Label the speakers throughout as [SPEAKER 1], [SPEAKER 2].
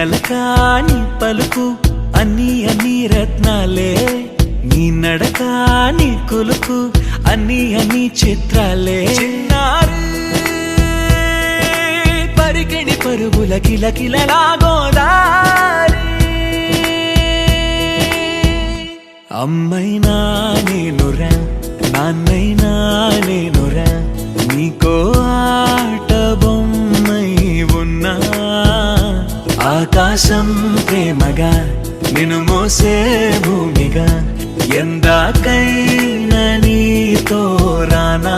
[SPEAKER 1] అలక నీ పలుకు అన్ని అన్ని రత్నాలే, నీ నడక నీ కులుకు అన్ని అన్ని చిత్రాలే. చిన్నారి పరికిణి పరుగుల కిలకిలలా గోదారి, అమ్మైనా నేనురా నాన్నైనా నేనురా, నీకో ఆట బొమ్మై ఉన్నా. ఆకాశం ప్రేమగా నిన్ను మోసే భూమిగా, ఎందాకైనా నీతో రానా.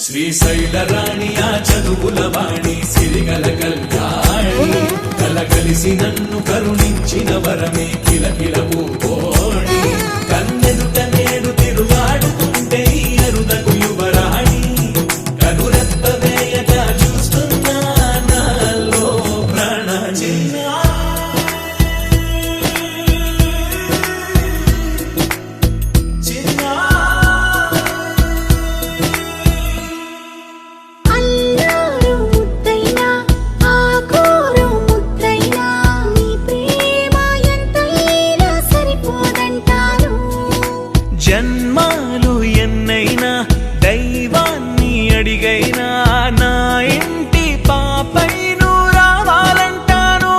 [SPEAKER 2] శ్రీశైల రాణి ఆ చదువుల వాణి, సిరిగల కళ్యాణి, కలగలిసి నన్ను కరుణించిన వరమే కిలకిల పూకోణి. కన్నెదుట నేడు తిరుగాడుతుంటే అరుదకు యువరాణి, కనురెప్ప వేయగా చూస్తున్నా నాలో ప్రాణ.
[SPEAKER 1] జన్మాలు ఎన్నైనా దైవాన్ని అడిగైనా, నా ఇంటి పాపై నువ్వు రావాలంటాను.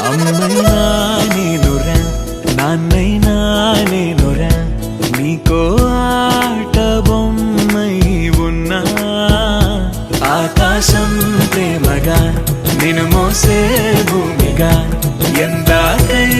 [SPEAKER 1] అమ్మైనా నేనురా నాన్నైనా నేనురా, నీకో ఆట బొమ్మై ఉన్నా. ఆకాశం ప్రేమగా నిన్ను మోసే భూమిగా, ఎందాకై